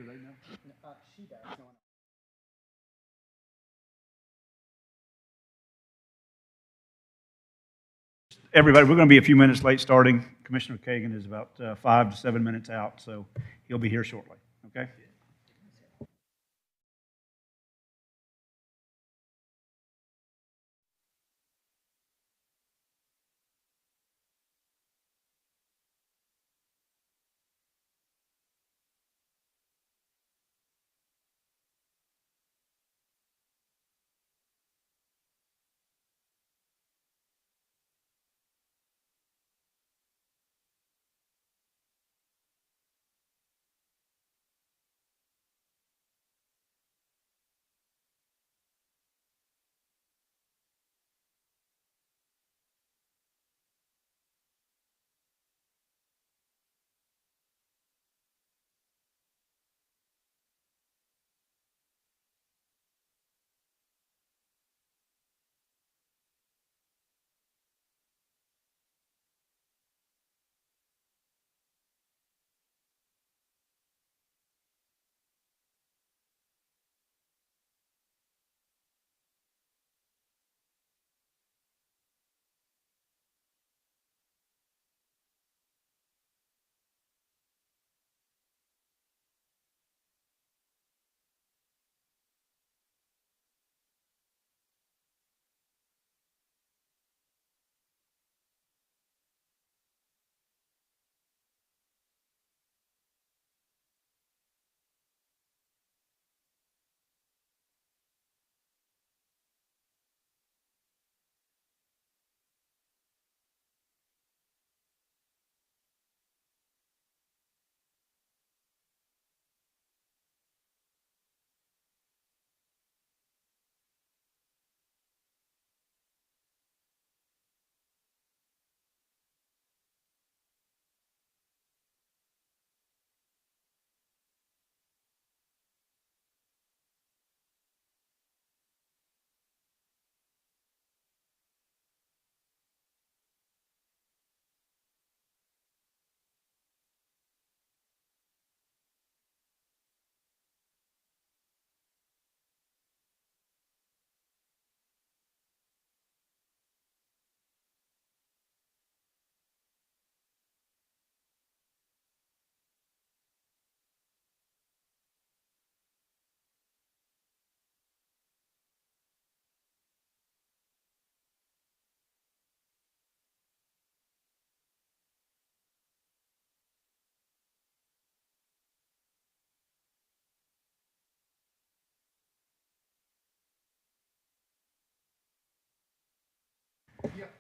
Do they know? She does. No one. Everybody, we're going to be a few minutes late starting. Commissioner Kagan is about 5 to 7 minutes out, so he'll be here shortly. Okay?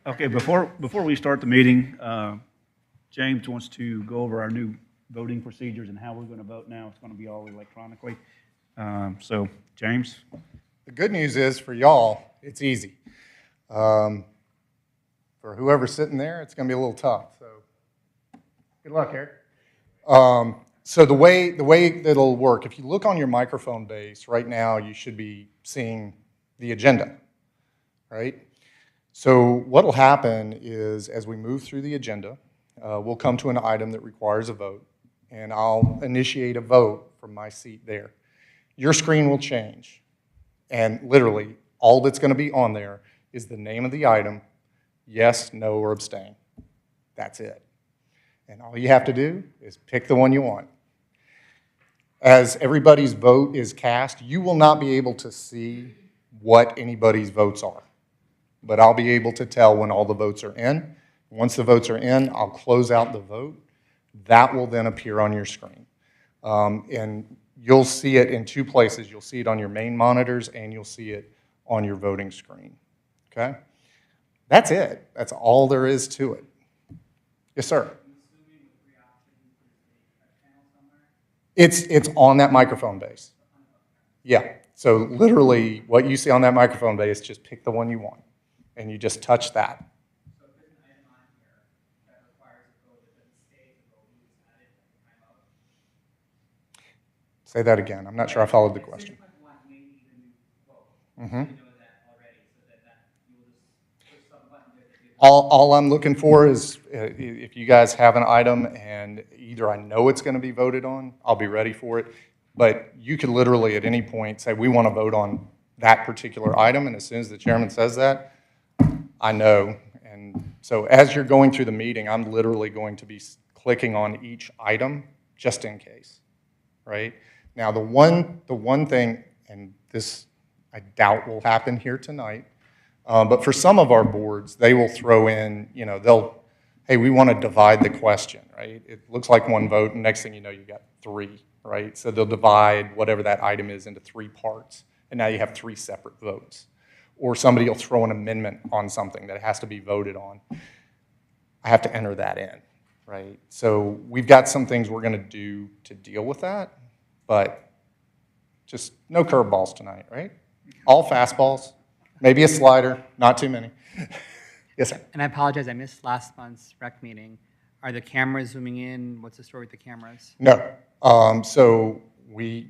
Okay, before we start the meeting, James wants to go over our new voting procedures and how we're going to vote now. It's going to be all electronically. So, James? The good news is for y'all, it's easy. For whoever's sitting there, it's going to be a little tough. So, good luck, Eric. So the way that it'll work, if you look on your microphone base right now, you should be seeing the agenda, right? So what will happen is as we move through the agenda, we'll come to an item that requires a vote, and I'll initiate a vote from my seat there. Your screen will change, and literally all that's going to be on there is the name of the item, yes, no, or abstain. That's it. And all you have to do is pick the one you want. As everybody's vote is cast, you will not be able to see what anybody's votes are, but I'll be able to tell when all the votes are in. Once the votes are in, I'll close out the vote. That will then appear on your screen. And you'll see it in two places. You'll see it on your main monitors, and you'll see it on your voting screen, okay? That's it. That's all there is to it. Yes, sir? It's on that microphone base. Yeah, so literally what you see on that microphone base, just pick the one you want, and you just touch that. So if there's an item on here that requires a vote that doesn't stay as a vote, we just add it like a timeout? Say that again. I'm not sure I followed the question. One may need a new vote. Mm-hmm. You know that already, so that you will just push some button there that you All I'm looking for is if you guys have an item and either I know it's going to be voted on, I'll be ready for it. But you could literally at any point say, we want to vote on that particular item, and as soon as the chairman says that, I know. And so as you're going through the meeting, I'm literally going to be clicking on each item just in case, right? Now, the one thing, and this I doubt will happen here tonight, but for some of our boards, they will throw in, hey, we want to divide the question, right? It looks like one vote, and next thing you know, you got three, right? So they'll divide whatever that item is into three parts, and now you have three separate votes. Or somebody will throw an amendment on something that has to be voted on. I have to enter that in, right? So we've got some things we're going to do to deal with that, but just no curveballs tonight, right? All fastballs, maybe a slider, not too many. Yes, sir. And I apologize, I missed last month's rec meeting. Are the cameras zooming in? What's the story with the cameras? No. So we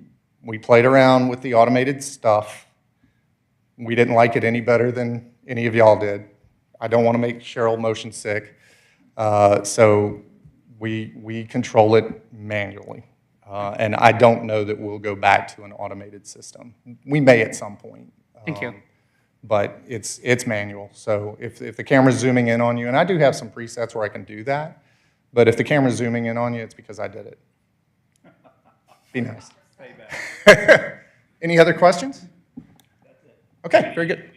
played around with the automated stuff. We didn't like it any better than any of y'all did. I don't want to make Cheryl motion sick. So we control it manually. And I don't know that we'll go back to an automated system. We may at some point. Thank you. But it's manual. So if the camera's zooming in on you, and I do have some presets where I can do that, but if the camera's zooming in on you, it's because I did it. Be nice. Any other questions? Okay, very good.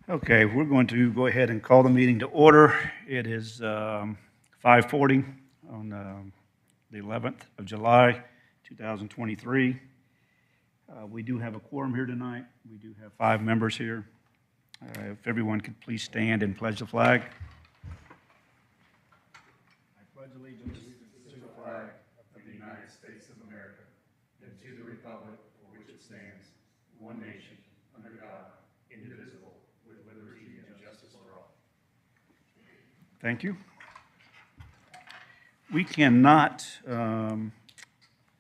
Okay, we're going to go ahead and call the meeting to order. It is 5:40 on the 11th of July, 2023. We do have a quorum here tonight. We do have 5 members here. If everyone could please stand and pledge the flag. I pledge allegiance to the flag of the United States of America and to the republic for which it stands, one nation, under God, indivisible, with liberty and justice for all. Thank you. We cannot,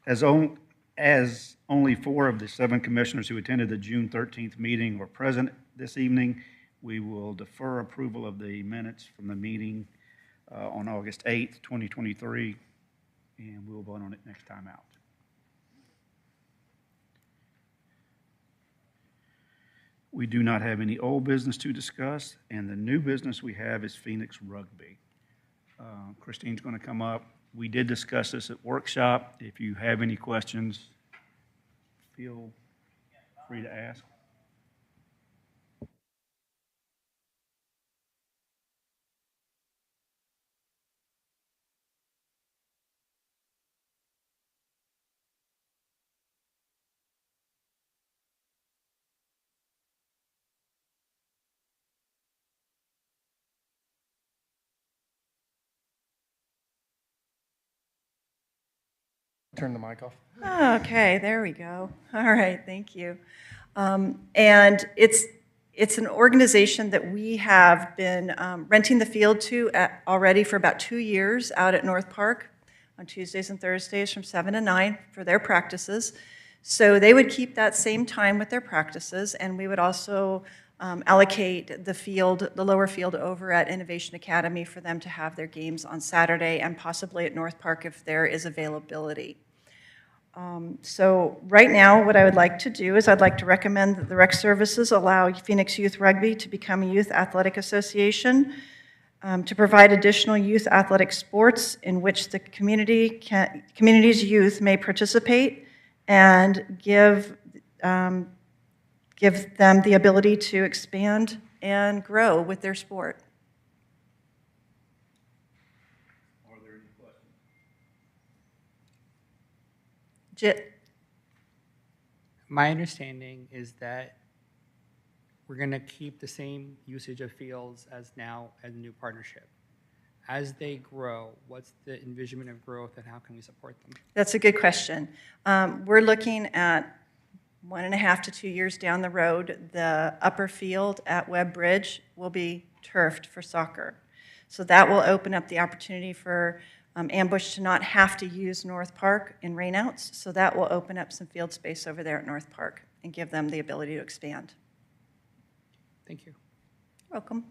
as only 4 of the 7 commissioners who attended the June 13th meeting were present this evening, we will defer approval of the minutes from the meeting on August 8th, 2023, and we'll vote on it next time out. We do not have any old business to discuss, and the new business we have is Phoenix Rugby. Christine's going to come up. We did discuss this at workshop. If you have any questions, feel free to ask. Turn the mic off. Okay, there we go. All right, thank you. And it's an organization that we have been renting the field to already for about 2 years out at North Park on Tuesdays and Thursdays from 7 to 9 for their practices. So they would keep that same time with their practices, and we would also allocate the field, the lower field over at Innovation Academy for them to have their games on Saturday and possibly at North Park if there is availability. So right now, what I would like to do is I'd like to recommend that the rec services allow Phoenix Youth Rugby to become a youth athletic association, to provide additional youth athletic sports in which the community's youth may participate, and give them the ability to expand and grow with their sport. Are there any questions? My understanding is that we're going to keep the same usage of fields as now as a new partnership. As they grow, what's the envisionment of growth and how can we support them? That's a good question. We're looking at 1.5 to 2 years down the road, the upper field at Webb Bridge will be turfed for soccer. So that will open up the opportunity for Ambush to not have to use North Park in rainouts, so that will open up some field space over there at North Park and give them the ability to expand. Thank you. Welcome.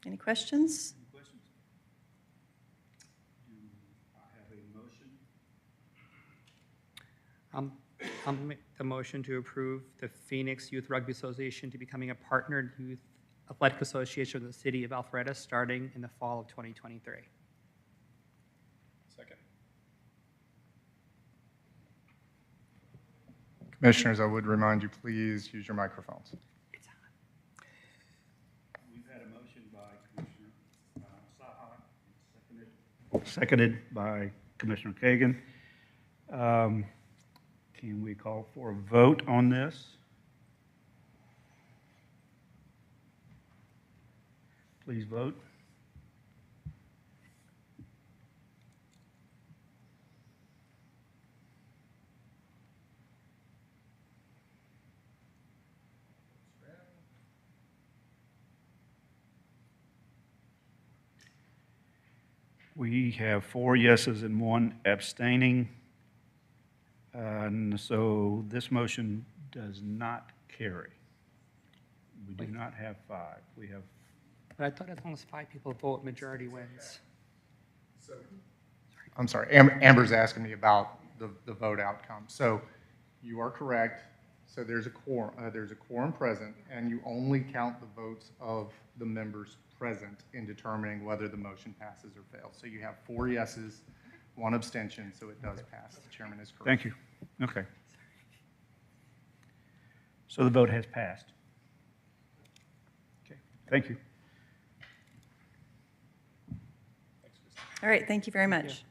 Any questions? Do I have a motion? I'll make the motion to approve the Phoenix Youth Rugby Association to becoming a partnered youth athletic association of the city of Alpharetta starting in the fall of 2023. Second. Commissioners, I would remind you, please use your microphones. We've had a motion by Commissioner Saha, seconded by Commissioner Kagan. Can we call for a vote on this? Please vote. We have 4 yeses and 1 abstaining. And so this motion does not carry. We do not have 5. We have, But I thought as long as 5 people vote, majority wins. I'm sorry, Amber's asking me about the vote outcome. So you are correct. So there's a quorum present, and you only count the votes of the members present in determining whether the motion passes or fails. So you have 4 yeses, 1 abstention, so it does pass. The chairman is correct. thank you. Okay. So the vote has passed. Okay, thank you. All right, thank you very much.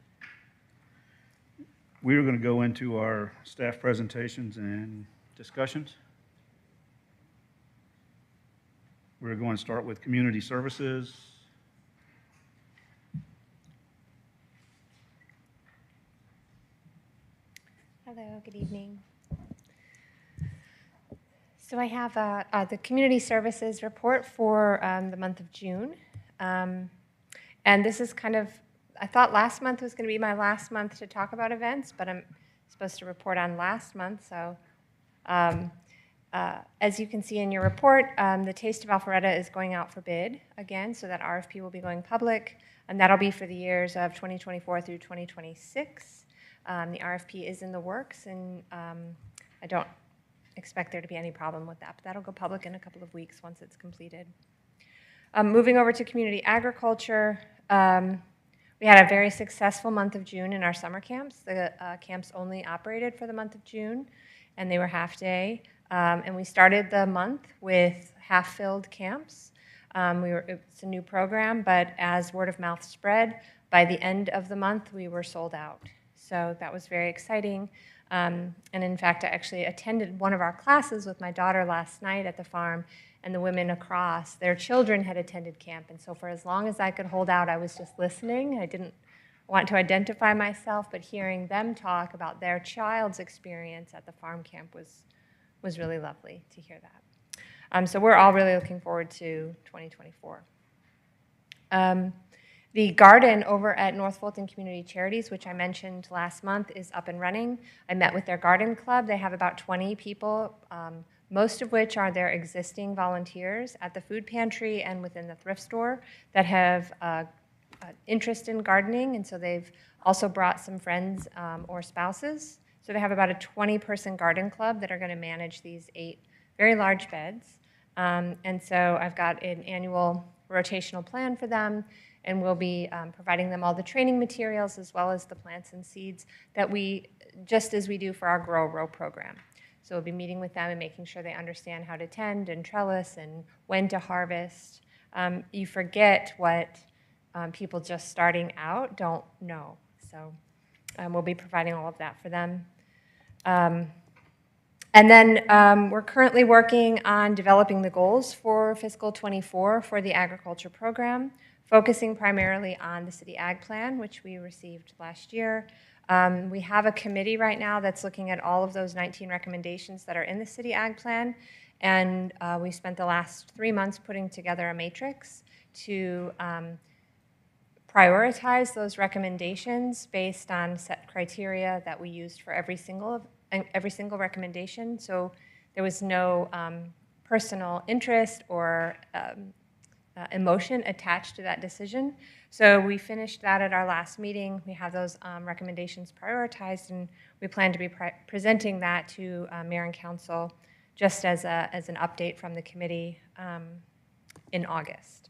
We're going to go into our staff presentations and discussions. We're going to start with community services. Hello, good evening. So I have the community services report for the month of June. And this is kind of, I thought last month was going to be my last month to talk about events, but I'm supposed to report on last month. So as you can see in your report, the Taste of Alpharetta is going out for bid again, so that RFP will be going public, and that'll be for the years of 2024 through 2026. The RFP is in the works, and I don't expect there to be any problem with that, but that'll go public in a couple of weeks once it's completed. Moving over to community agriculture, we had a very successful month of June in our summer camps. The camps only operated for the month of June, and they were half-day. And we started the month with half-filled camps. It's a new program, but as word of mouth spread, by the end of the month, we were sold out. So that was very exciting. And in fact, I actually attended one of our classes with my daughter last night at the farm, and the women across, their children had attended camp. And so for as long as I could hold out, I was just listening. I didn't want to identify myself, but hearing them talk about their child's experience at the farm camp was really lovely to hear that. So we're all really looking forward to 2024. The garden over at North Fulton Community Charities, which I mentioned last month, is up and running. I met with their garden club. They have about 20 people, most of which are their existing volunteers at the food pantry and within the thrift store that have interest in gardening, and so they've also brought some friends or spouses. So they have about a 20-person garden club that are going to manage these 8 very large beds. And so I've got an annual rotational plan for them, and we'll be providing them all the training materials as well as the plants and seeds that just as we do for our Grow Row program. So we'll be meeting with them and making sure they understand how to tend and trellis and when to harvest. You forget what people just starting out don't know. So we'll be providing all of that for them. And then we're currently working on developing the goals for fiscal '24 for the agriculture program, focusing primarily on the city ag plan, which we received last year. We have a committee right now that's looking at all of those 19 recommendations that are in the city ag plan, and we spent the last 3 months putting together a matrix to prioritize those recommendations based on set criteria that we used for every single recommendation. So there was no personal interest or emotion attached to that decision. So we finished that at our last meeting. We have those recommendations prioritized, and we plan to be presenting that to Mayor and Council just as an update from the committee in August.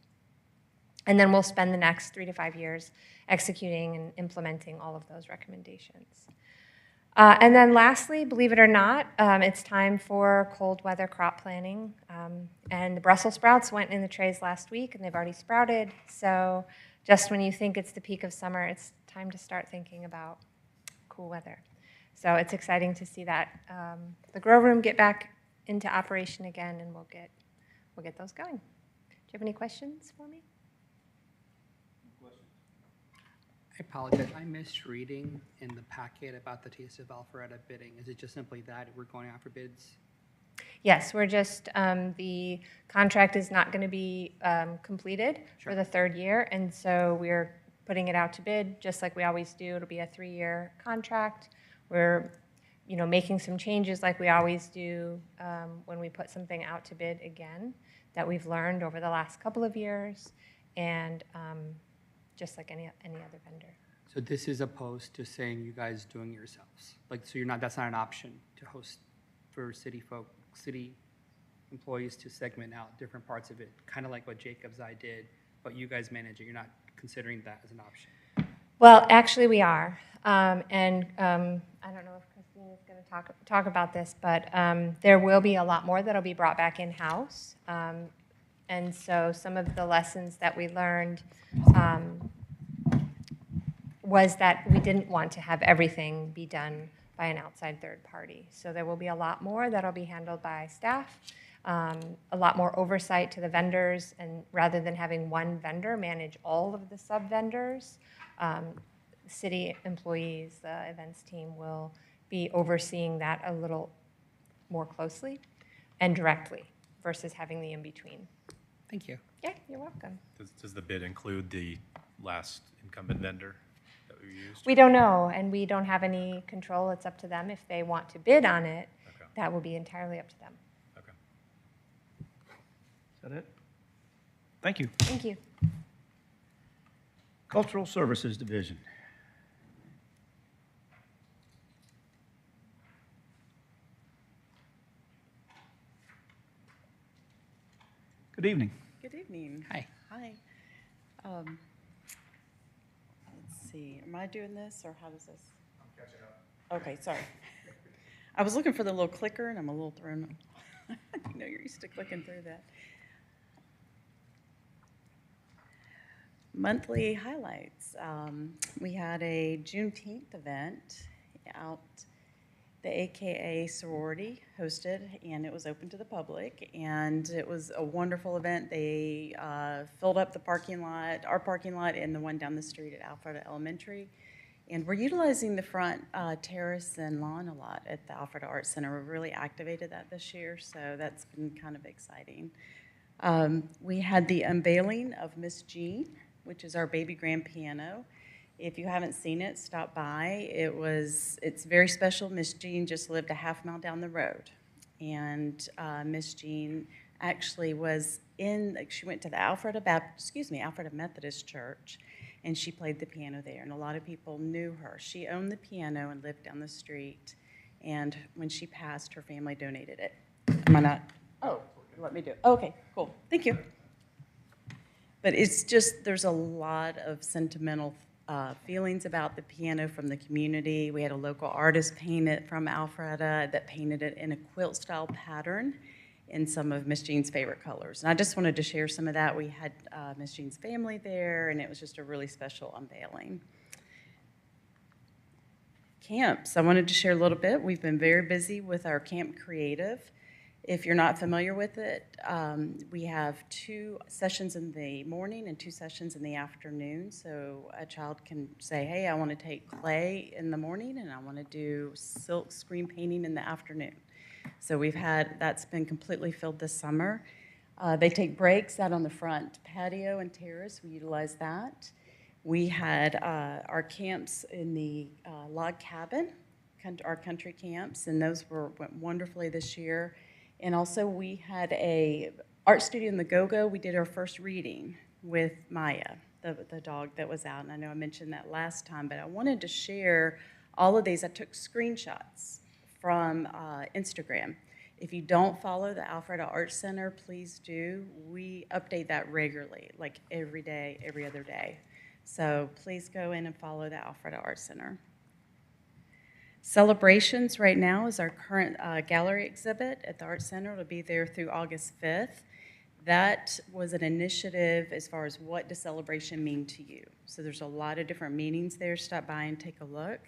And then we'll spend the next 3 to 5 years executing and implementing all of those recommendations. And then lastly, believe it or not, it's time for cold weather crop planting. And the Brussels sprouts went in the trays last week, and they've already sprouted. So just when you think it's the peak of summer, it's time to start thinking about cool weather. So it's exciting to see that the grow room get back into operation again, and we'll get those going. Do you have any questions for me? I apologize. I missed reading in the packet about the Taste of Alpharetta bidding. Is it just simply that we're going out for bids? Yes, we're just, the contract is not going to be completed for the 3rd year, and so we're putting it out to bid just like we always do. It'll be a 3-year contract. We're, making some changes like we always do when we put something out to bid again that we've learned over the last couple of years, and just like any other vendor. So this is opposed to saying you guys doing it yourselves. So that's not an option to host for city employees to segment out different parts of it, kind of like what Jacob's Eye did, but you guys manage it. You're not considering that as an option. Well, actually we are. I don't know if Christine is going to talk about this, but there will be a lot more that will be brought back in-house. And so some of the lessons that we learned was that we didn't want to have everything be done by an outside third party. So there will be a lot more that will be handled by staff, a lot more oversight to the vendors, and rather than having one vendor manage all of the sub-vendors, city employees, the events team will be overseeing that a little more closely and directly versus having the in-between. Thank you. Yeah, you're welcome. Does the bid include the last incumbent vendor that we used? We don't know, and we don't have any control. It's up to them. If they want to bid on it, Okay. that will be entirely up to them. Okay. Is that it? Thank you. Thank you. Cultural Services Division. Good evening. Good evening. Hi. Hi. Let's see, am I doing this, or how does this? I'm catching up. Okay, sorry. I was looking for the little clicker, and I'm a little thrown. You're used to clicking through that. Monthly highlights. We had a Juneteenth event out. The AKA sorority hosted, and it was open to the public, and it was a wonderful event. They filled up the parking lot, our parking lot, and the one down the street at Alpharetta Elementary. And we're utilizing the front terrace and lawn a lot at the Alpharetta Arts Center. We've really activated that this year, so that's been kind of exciting. We had the unveiling of Miss Jean, which is our baby grand piano. If you haven't seen it, stop by. It's very special. Miss Jean just lived a half mile down the road. And Miss Jean actually she went to the Alpharetta Methodist Church, and she played the piano there. And a lot of people knew her. She owned the piano and lived down the street. And when she passed, her family donated it. Am I not? Oh, let me do it. Okay, cool. Thank you. But it's just, there's a lot of sentimental feelings about the piano from the community. We had a local artist paint it from Alpharetta that painted it in a quilt-style pattern in some of Miss Jean's favorite colors. And I just wanted to share some of that. We had Miss Jean's family there, and it was just a really special unveiling. Camps, I wanted to share a little bit. We've been very busy with our Camp Creative. If you're not familiar with it, we have 2 sessions in the morning and 2 sessions in the afternoon. So a child can say, hey, I want to take clay in the morning and I want to do silk screen painting in the afternoon. So that's been completely filled this summer. They take breaks out on the front patio and terrace. We utilize that. We had our camps in the log cabin, our country camps, and those went wonderfully this year. And also we had a art studio in the Go-Go. We did our first reading with Maya, the dog that was out. And I know I mentioned that last time, but I wanted to share all of these. I took screenshots from Instagram. If you don't follow the Alpharetta Art Center, please do. We update that regularly, like every day, every other day. So please go in and follow the Alpharetta Art Center. Celebrations right now is our current gallery exhibit at the Art Center. It'll be there through August 5th. That was an initiative as far as what does celebration mean to you. So there's a lot of different meanings there. Stop by and take a look.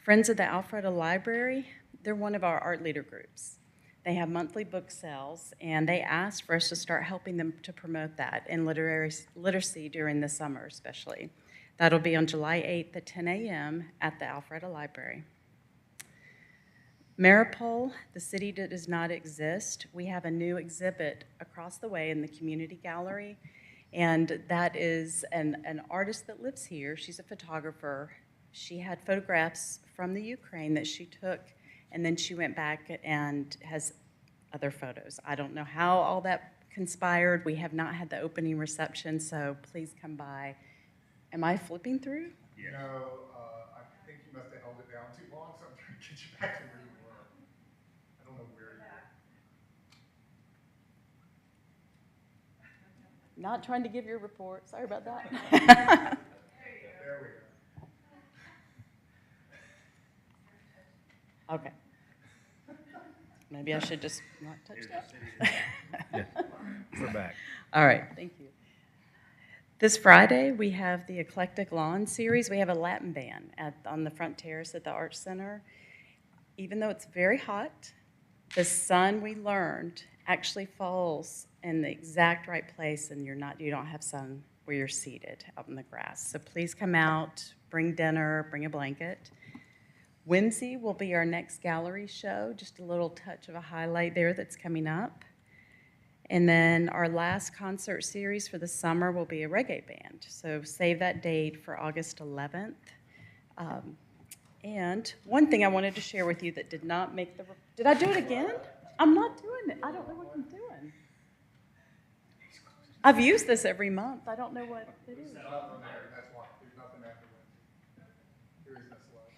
Friends of the Alpharetta Library, they're one of our art leader groups. They have monthly book sales, and they asked for us to start helping them to promote that in literacy during the summer especially. That'll be on July 8th at 10 a.m. at the Alpharetta Library. Maripol, the city that does not exist, we have a new exhibit across the way in the community gallery, and that is an artist that lives here. She's a photographer. She had photographs from the Ukraine that she took, and then she went back and has other photos. I don't know how all that conspired. We have not had the opening reception, so please come by. Am I flipping through? You know, I think you must have held it down too long, so I'm trying to get you back to where you were. I don't know where you were. Not trying to give your report. Sorry about that. There we go. Okay. Maybe I should just not touch that. Yeah, we're back. All right, thank you. This Friday, we have the Eclectic Lawn Series. We have a Latin band on the front terrace at the Art Center. Even though it's very hot, the sun, we learned, actually falls in the exact right place, and you don't have sun where you're seated out in the grass. So please come out, bring dinner, bring a blanket. Whimsy will be our next gallery show, just a little touch of a highlight there that's coming up. And then our last concert series for the summer will be a reggae band. So save that date for August 11th. And one thing I wanted to share with you that did not make the... Did I do it again? I'm not doing it. I don't know what I'm doing. I've used this every month. I don't know what it is. There's nothing there, that's why. There's nothing after Wednesday. There is no slide.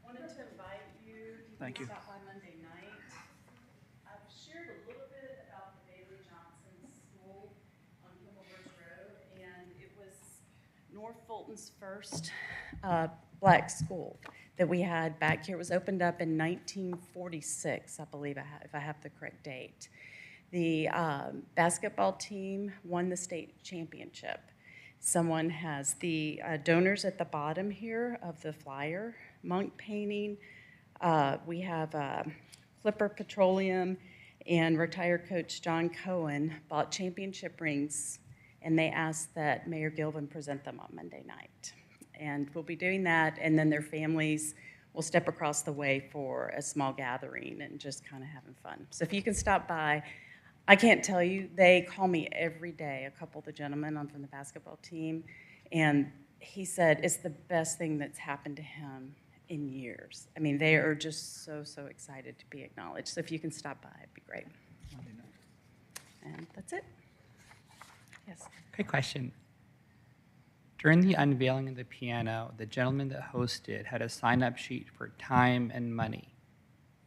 Wanted to invite you. Thank you. Stop by Monday night. I've shared a little bit about the Bailey Johnson School on Himmelhurst Road, and it was North Fulton's first black school that we had back here. It was opened up in 1946, I believe, if I have the correct date. The basketball team won the state championship. Someone has the donors at the bottom here of the flyer, Monk Painting. We have Clipper Petroleum, and retired coach John Cohen bought championship rings, and they asked that Mayor Gilvin present them on Monday night. And we'll be doing that, and then their families will step across the way for a small gathering and just kind of having fun. So if you can stop by, I can't tell you, they call me every day, a couple of the gentlemen from the basketball team, and he said it's the best thing that's happened to him in years. I mean, they are just so, so excited to be acknowledged. So if you can stop by, it'd be great. And that's it. Yes. Quick question. During the unveiling of the piano, the gentleman that hosted had a sign-up sheet for time and money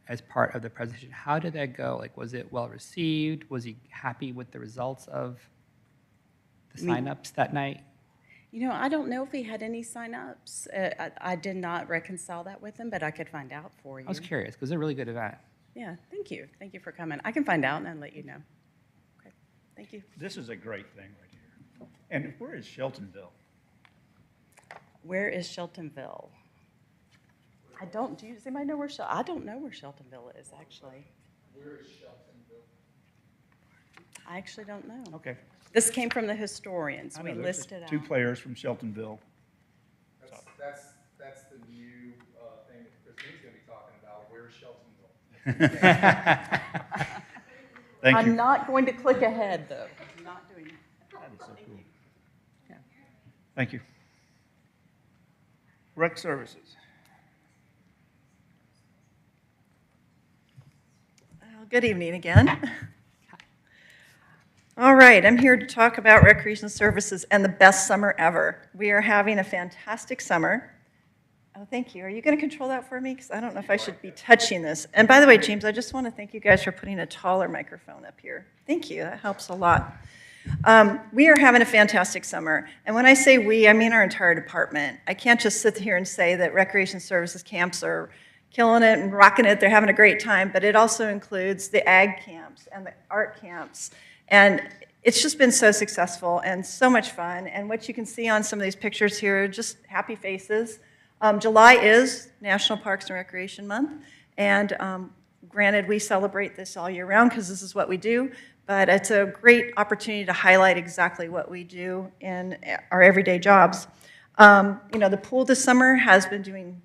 as part of the presentation. How did that go? Like, was it well received? Was he happy with the results of the sign-ups that night? You know, I don't know if he had any sign-ups. I did not reconcile that with him, but I could find out for you. I was curious, because it's a really good event. Yeah, thank you. Thank you for coming. I can find out and let you know. Okay, thank you. This is a great thing right here. And where is Sheltonville? Where is Sheltonville? Does anybody know where I don't know where Sheltonville is, actually. Where is Sheltonville? I actually don't know. Okay. This came from the historians. I We know there's listed out. two players from Sheltonville. That's the new thing that Christine's going to be talking about. Where's Sheltonville? Thank I'm you. not going to click ahead, though. I'm not doing it. That is so cool. Thank you. Rec Services. Well, good evening again. All right, I'm here to talk about Recreation Services and the best summer ever. We are having a fantastic summer. Oh, thank you. Are you going to control that for me? Because I don't know if I should be touching this. And by the way, James, I just want to thank you guys for putting a taller microphone up here. Thank you. That helps a lot. We are having a fantastic summer. And when I say we, I mean our entire department. I can't just sit here and say that Recreation Services camps are killing it and rocking it. They're having a great time. But it also includes the ag camps and the art camps. And it's just been so successful and so much fun. And what you can see on some of these pictures here are just happy faces. July is National Parks and Recreation Month. And granted, we celebrate this all year round because this is what we do. But it's a great opportunity to highlight exactly what we do in our everyday jobs. The pool this summer has been doing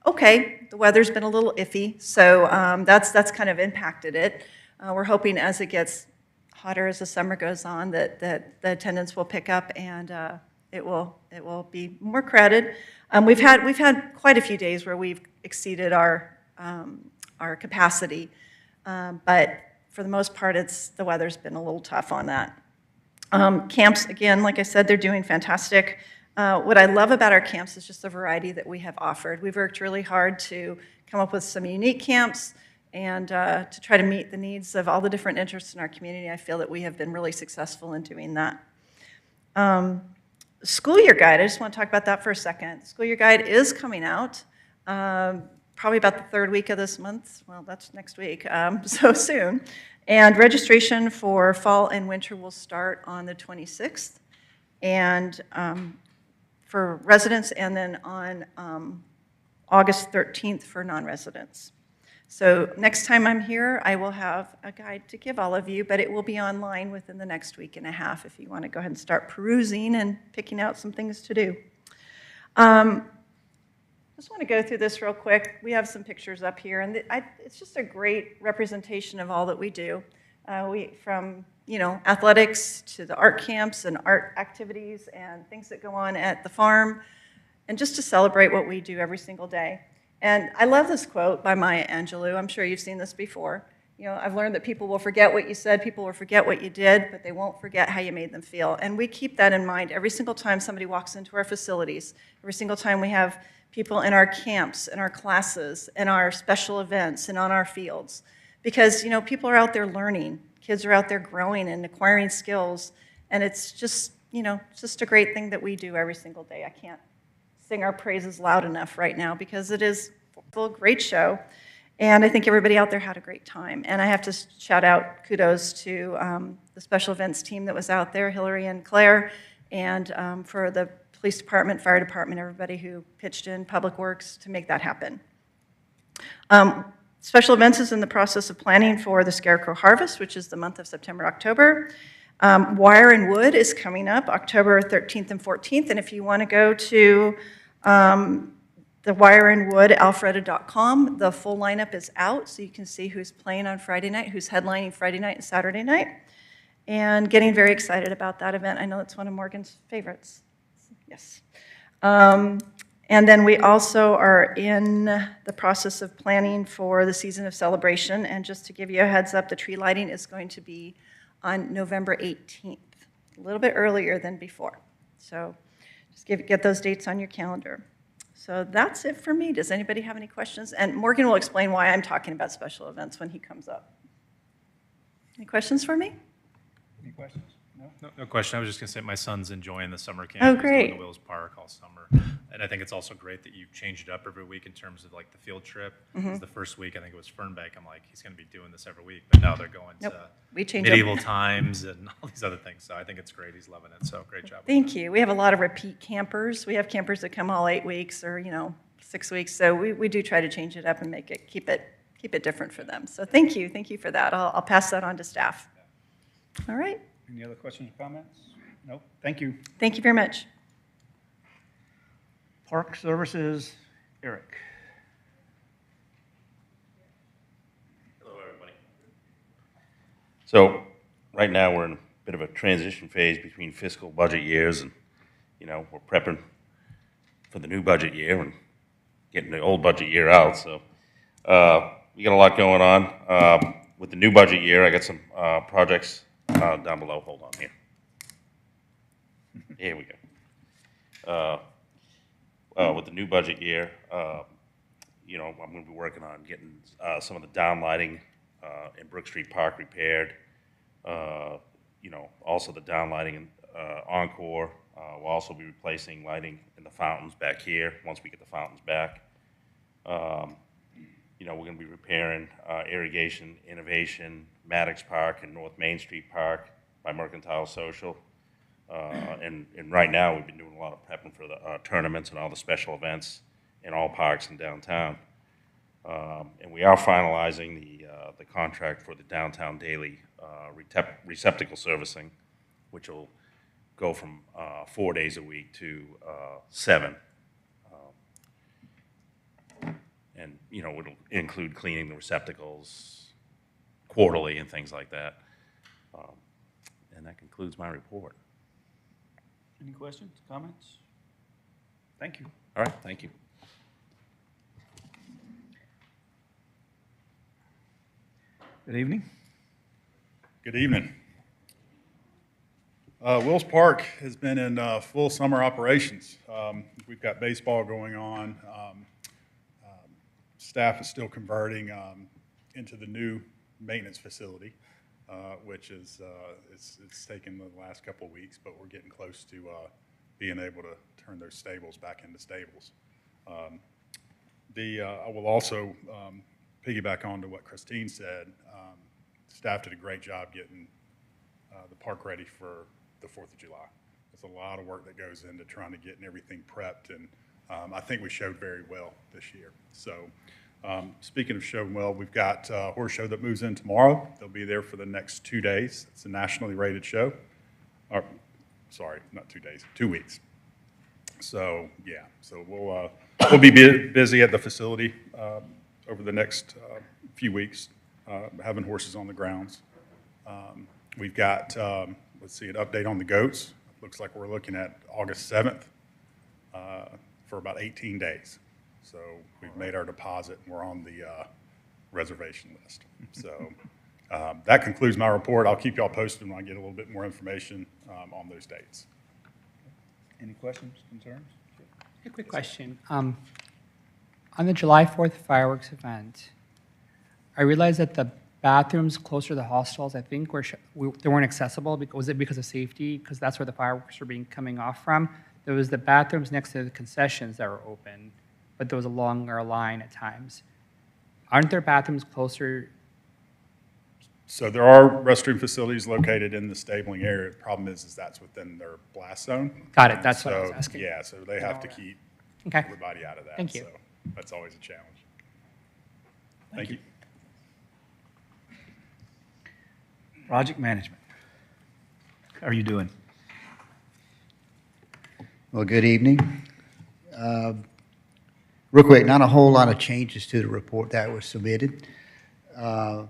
okay. The weather's been a little iffy, so that's kind of impacted it. We're hoping as it gets hotter as the summer goes on that the attendance will pick up and it will be more crowded. We've had quite a few days where we've exceeded our capacity, but for the most part, the weather's been a little tough on that. Camps, again, like I said, they're doing fantastic. What I love about our camps is just the variety that we have offered. We've worked really hard to come up with some unique camps and to try to meet the needs of all the different interests in our community. I feel that we have been really successful in doing that. School year guide, I just want to talk about that for a second. School year guide is coming out probably about the third week of this month. Well, that's next week, so soon. And registration for fall and winter will start on the 26th, and for residents, and then on August 13th for non-residents. So next time I'm here, I will have a guide to give all of you, but it will be online within the next week and a half if you want to go ahead and start perusing and picking out some things to do. Just want to go through this real quick. We have some pictures up here, and it's just a great representation of all that we do. From athletics to the art camps and art activities and things that go on at the farm, and just to celebrate what we do every single day. And I love this quote by Maya Angelou. I'm sure you've seen this before. I've learned that people will forget what you said, people will forget what you did, but they won't forget how you made them feel. And we keep that in mind every single time somebody walks into our facilities, every single time we have people in our camps, in our classes, in our special events, and on our fields. Because, people are out there learning. Kids are out there growing and acquiring skills. And it's just, just a great thing that we do every single day. I can't sing our praises loud enough right now because it is a great show. And I think everybody out there had a great time. And I have to shout out kudos to the special events team that was out there, Hillary and Claire, and for the police department, fire department, everybody who pitched in, Public Works, to make that happen. Special events is in the process of planning for the Scarecrow Harvest, which is the month of September, October. Wire and Wood is coming up October 13th and 14th, and if you want to go to the Wire and Wood, Alpharetta.com, the full lineup is out, so you can see who's playing on Friday night, who's headlining Friday night and Saturday night, and getting very excited about that event. I know it's one of Morgan's favorites. Yes. And then we also are in the process of planning for the season of celebration, and just to give you a heads up, the tree lighting is going to be on November 18th, a little bit earlier than before. So just get those dates on your calendar. So that's it for me. Does anybody have any questions? And Morgan will explain why I'm talking about special events when he comes up. Any questions for me? Any questions? No? No question. I was just going to say my son's enjoying the summer camp. Oh, He's great. doing the Wills Park all summer. And I think it's also great that you change it up every week in terms of like the field trip. The first week, I think it was Fernbank. I'm like, he's going to be doing this every week. But now they're going We to change medieval up. times and all these other things. So I think it's great. He's loving it. So great job. Thank you. We have a lot of repeat campers. We have campers that come all 8 weeks or 6 weeks. So we do try to change it up and make it keep it different for them. So thank you for that. I'll pass that on to staff. All right. Any other questions or comments? No? Thank you. Thank you very much. Park Services, Eric. So right now, we're in a bit of a transition phase between fiscal budget years, and, we're prepping for the new budget year and getting the old budget year out. So we got a lot going on. With the new budget year, I got some projects down below. Hold on here. Here we go. With the new budget year, I'm going to be working on getting some of the downlighting in Brook Street Park repaired. Also the downlighting in Encore. We'll also be replacing lighting in the fountains back here once we get the fountains back. We're going to be repairing irrigation, innovation, Maddox Park and North Main Street Park by Mercantile Social. And right now, we've been doing a lot of prepping for the tournaments and all the special events in all parks in downtown. And we are finalizing the contract for the downtown daily receptacle servicing, which will go from 4 days a week to 7. And, it'll include cleaning the receptacles quarterly and things like that. And that concludes my report. Any questions, comments? Thank you. All right, thank you. Good evening. Good evening. Wills Park has been in full summer operations. We've got baseball going on. Staff is still converting into the new maintenance facility, which is it's taken the last couple of weeks, but we're getting close to being able to turn those stables back into stables. I will also piggyback on to what Christine said. Staff did a great job getting the park ready for the 4th of July. There's a lot of work that goes into trying to get everything prepped, and I think we showed very well this year. So speaking of showing well, we've got a horse show that moves in tomorrow. They'll be there for the next 2 days. It's a nationally rated show. Sorry, not 2 days, 2 weeks. So yeah, so we'll be busy at the facility over the next few weeks, having horses on the grounds. We've got, let's see, an update on the goats. Looks like we're looking at August 7th for about 18 days. So we've made our deposit and we're on the reservation list. So that concludes my report. I'll keep y'all posted when I get a little bit more information on those dates. Any questions, concerns? A quick question. On the July 4th fireworks event, I realized that the bathrooms closer to the hostels, I think, they weren't accessible. Was it because of safety? Because that's where the fireworks were coming off from. There was the bathrooms next to the concessions that were open, but there was a longer line at times. Aren't there bathrooms closer? So there are restroom facilities located in the stabling area. The problem is that's within their blast zone. Got it. That's what I was asking. Yeah, so they have to keep Okay. everybody out of that. Thank you. So that's always a challenge. Thank you. Project management. How are you doing? Well, good evening. Real quick, not a whole lot of changes to the report that was submitted. The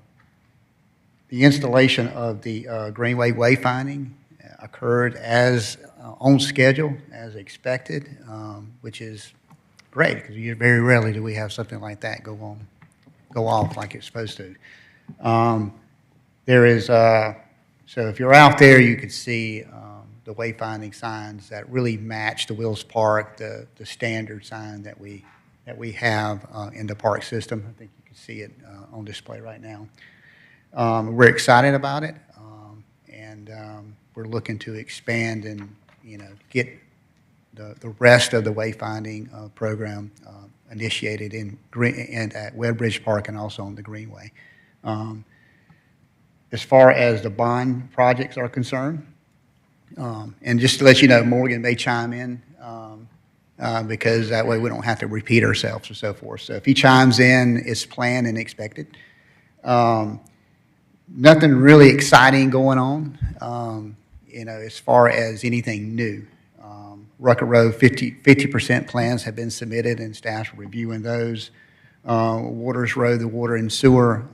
installation of the Greenway wayfinding occurred as on schedule, as expected, which is great because very rarely do we have something like that go off like it's supposed to. There is, so if you're out there, you could see the wayfinding signs that really match the Wills Park, the standard sign that we have in the park system. I think you can see it on display right now. We're excited about it, and we're looking to expand and get the rest of the wayfinding program initiated at Webbridge Park and also on the Greenway. As far as the bond projects are concerned, and just to let you know, Morgan may chime in because that way we don't have to repeat ourselves or so forth. So if he chimes in, it's planned and expected. Nothing really exciting going on, as far as anything new. Rucker Road 50% plans have been submitted and staff's reviewing those. Waters Road, the water and sewer,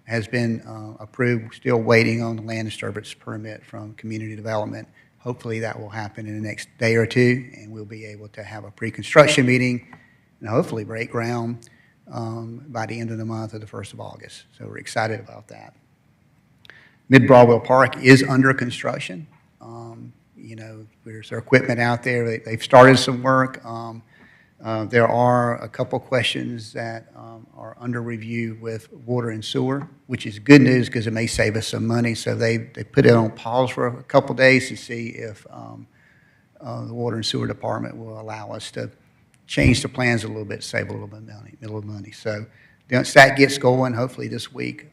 has been approved. Still waiting on the land disturbance permit from community development. Hopefully that will happen in the next day or two, and we'll be able to have a pre-construction meeting and hopefully break ground by the end of the month or the 1st of August. So we're excited about that. Mid-Broadwell Park is under construction. You know, there's equipment out there. They've started some work. There are a couple questions that are under review with water and sewer, which is good news because it may save us some money. So they put it on pause for a couple days to see if the water and sewer department will allow us to change the plans a little bit, save a little bit of money. So once that gets going, hopefully this week,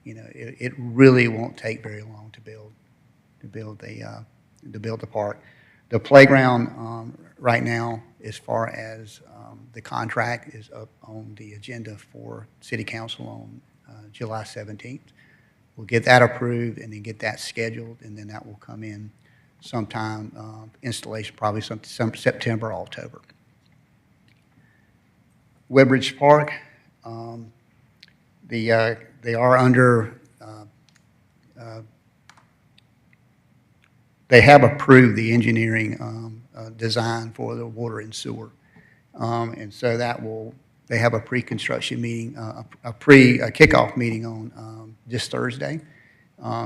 you know, it really won't take very long to build the park. The playground right now, as far as the contract, is up on the agenda for City Council on July 17th. We'll get that approved and then get that scheduled, and then that will come in sometime, installation probably some September, October. Woodbridge Park, they are under, they have approved the engineering design for the water and sewer. And so that will, they have a pre-construction meeting, a kickoff meeting on this Thursday.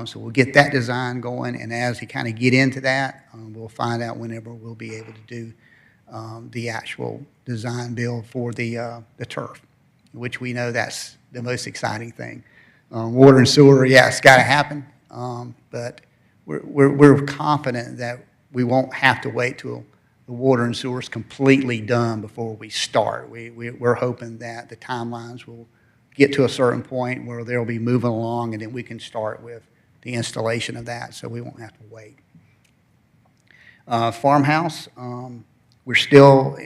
So we'll get that design going, and as we kind of get into that, we'll find out whenever we'll be able to do the actual design build for the turf, which we know that's the most exciting thing. Water and sewer, yeah, it's got to happen, but we're confident that we won't have to wait till the water and sewer is completely done before we start. We're hoping that the timelines will get to a certain point where they'll be moving along, and then we can start with the installation of that, so we won't have to wait. Farmhouse, we're still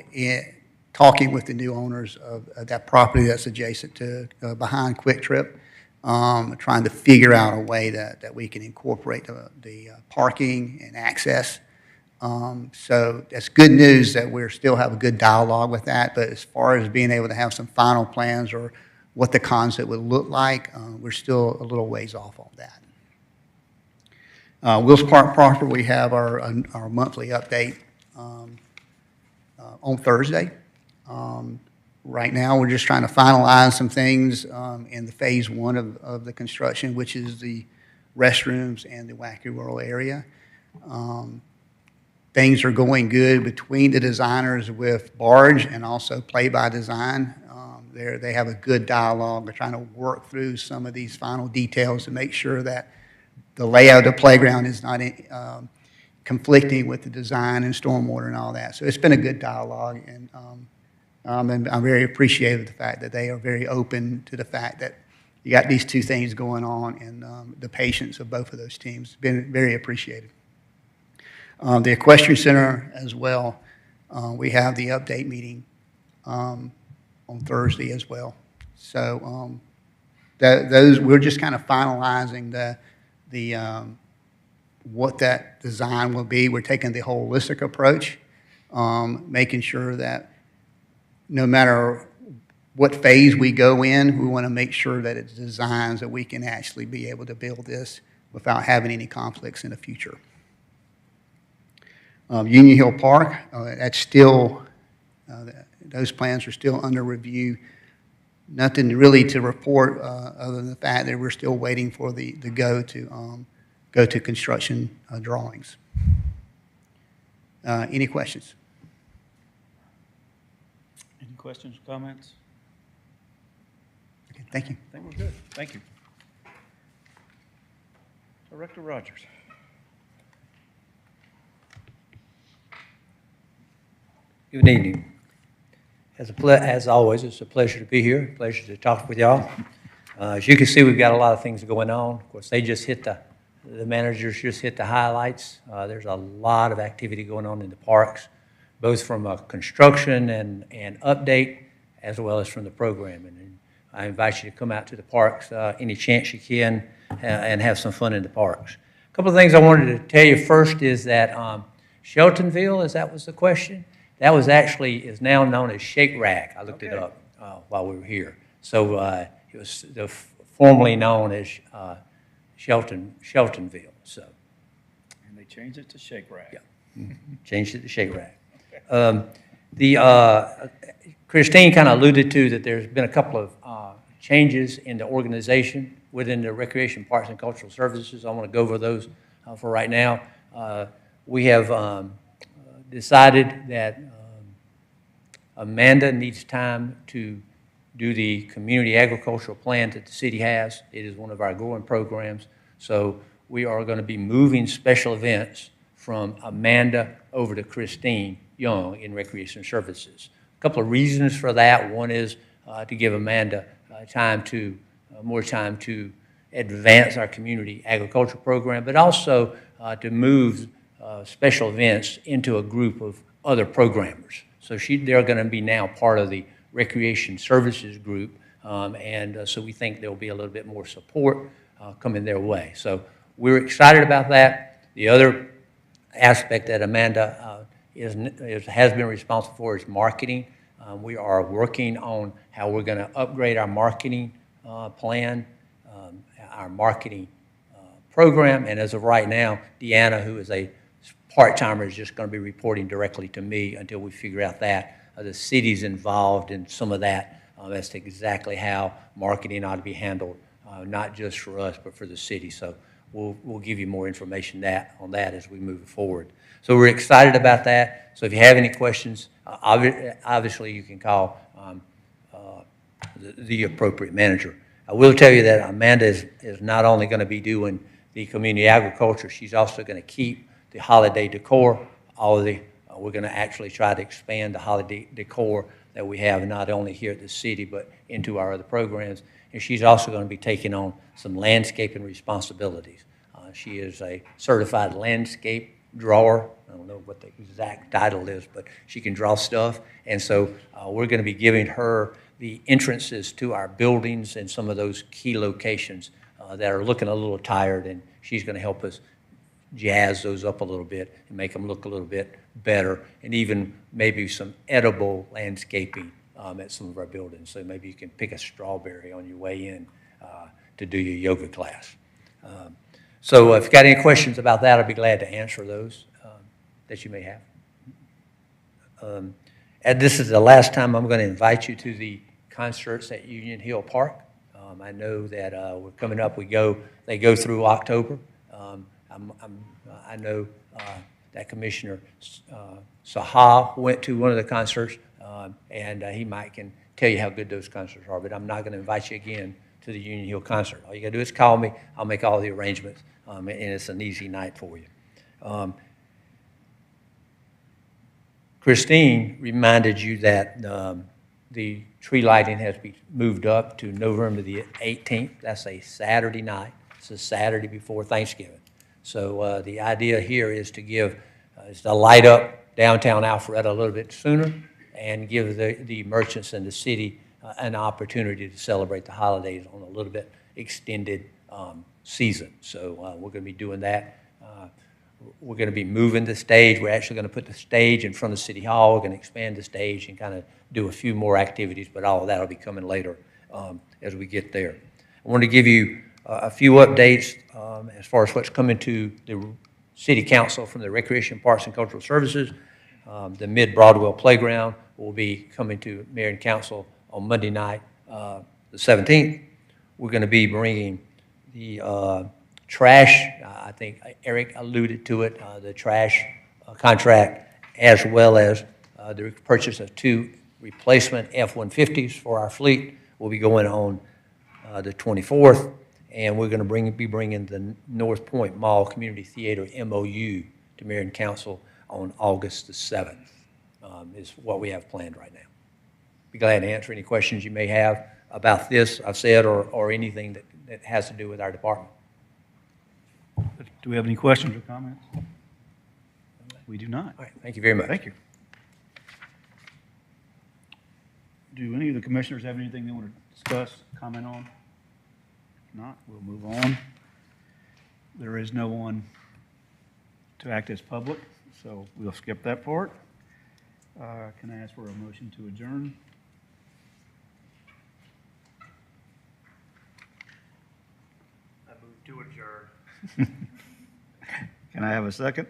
talking with the new owners of that property that's adjacent to, behind Quick Trip, trying to figure out a way that we can incorporate the parking and access. So that's good news that we still have a good dialogue with that, but as far as being able to have some final plans or what the concept would look like, we're still a little ways off on that. Wills Park proper, we have our monthly update on Thursday. Right now, we're just trying to finalize some things in the phase 1 of the construction, which is the restrooms and the Wacky World area. Things are going good between the designers with Barge and also Play by Design. They have a good dialogue. They're trying to work through some of these final details to make sure that the layout of the playground is not conflicting with the design and stormwater and all that. So it's been a good dialogue, and I'm very appreciative of the fact that they are very open to the fact that you got these two things going on, and the patience of both of those teams has been very appreciated. The Equestrian Center as well, we have the update meeting on Thursday as well. So those, we're just kind of finalizing the what that design will be. We're taking the holistic approach, making sure that no matter what phase we go in, we want to make sure that it's designed so we can actually be able to build this without having any conflicts in the future. Union Hill Park, that's still, those plans are still under review. Nothing really to report other than the fact that we're still waiting for the go to construction drawings. Any questions? Any questions or comments? Okay, thank you. I think we're good. Thank you. Director Rogers. Good evening. As always, it's a pleasure to be here, pleasure to talk with y'all. As you can see, we've got a lot of things going on. Of course, they just hit the managers just hit the highlights. There's a lot of activity going on in the parks, both from a construction and update, as well as from the programming. And I invite you to come out to the parks any chance you can and have some fun in the parks. A couple of things I wanted to tell you first is that Sheltonville, as that was the question, that was actually is now known as Shake Rack. I looked it up. while we were here. So it was formerly known as Sheltonville, so. And they changed it to Shake Rack. Yeah. Changed it to Shake Rack. Christine kind of alluded to that there's been a couple of changes in the organization within the Recreation, Parks, and Cultural Services. I want to go over those for right now. We have decided that Amanda needs time to do the community agricultural plan that the city has. It is one of our growing programs. So we are going to be moving special events from Amanda over to Christine Young in Recreation Services. A couple of reasons for that. One is to give Amanda more time to advance our community agriculture program, but also to move special events into a group of other programmers. So they're going to be now part of the Recreation Services group, so we think there'll be a little bit more support coming their way. So we're excited about that. The other aspect that Amanda has been responsible for is marketing. We are working on how we're going to upgrade our marketing plan, our marketing program, and as of right now, Deanna, who is a part-timer, is just going to be reporting directly to me until we figure out that. The city's involved in some of that as to exactly how marketing ought to be handled, not just for us, but for the city. So we'll give you more information on that as we move forward. So we're excited about that. So if you have any questions, obviously you can call the appropriate manager. I will tell you that Amanda is not only going to be doing the community agriculture, she's also going to keep the holiday decor. We're going to actually try to expand the holiday decor that we have not only here at the city but into our other programs. And she's also going to be taking on some landscaping responsibilities. She is a certified landscape drawer. I don't know what the exact title is, but she can draw stuff. And so we're going to be giving her the entrances to our buildings and some of those key locations that are looking a little tired, and she's going to help us jazz those up a little bit and make them look a little bit better, and even maybe some edible landscaping at some of our buildings. So maybe you can pick a strawberry on your way in to do your yoga class. So if you've got any questions about that, I'd be glad to answer those that you may have. And this is the last time I'm going to invite you to the concerts at Union Hill Park. I know that we're coming up. They go through October. I know that Commissioner Saha went to one of the concerts, and he can tell you how good those concerts are, but I'm not going to invite you again to the Union Hill concert. All you got to do is call me. I'll make all the arrangements, and it's an easy night for you. Christine reminded you that the tree lighting has been moved up to November the 18th. That's a Saturday night. It's a Saturday before Thanksgiving. So the idea here is to light up downtown Alpharetta a little bit sooner and give the merchants in the city an opportunity to celebrate the holidays on a little bit extended season. So we're going to be doing that. We're going to be moving the stage. We're actually going to put the stage in front of City Hall. We're going to expand the stage and kind of do a few more activities, but all of that will be coming later as we get there. I want to give you a few updates as far as what's coming to the City Council from the Recreation, Parks, and Cultural Services. The Mid-Broadwell Playground will be coming to Mayor and Council on Monday night, the 17th. We're going to be bringing the trash, I think Eric alluded to it, the trash contract, as well as the purchase of 2 replacement F-150s for our fleet will be going on the 24th. And we're going to be bringing the North Point Mall Community Theater MOU to Mayor and Council on August the 7th, is what we have planned right now. Be glad to answer any questions you may have about this, I've said, or anything that has to do with our department. Do we have any questions or comments? We do not. All right, thank you very much. Thank you. Do any of the commissioners have anything they want to discuss, comment on? If not, we'll move on. There is no one to act as public, so we'll skip that part. Can I ask for a motion to adjourn? to adjourn. Can I have a second?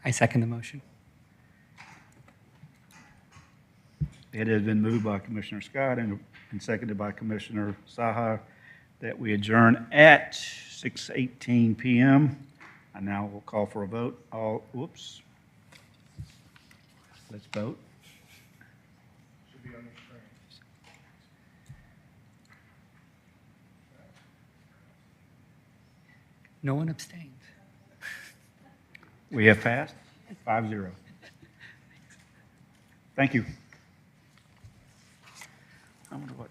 I second the motion. It has been moved by Commissioner Scott and seconded by Commissioner Saha that we adjourn at 6:18 PM. I now will call for a vote. Whoops. Let's vote. No one abstained. We have passed 5-0. Thank you. I wonder what.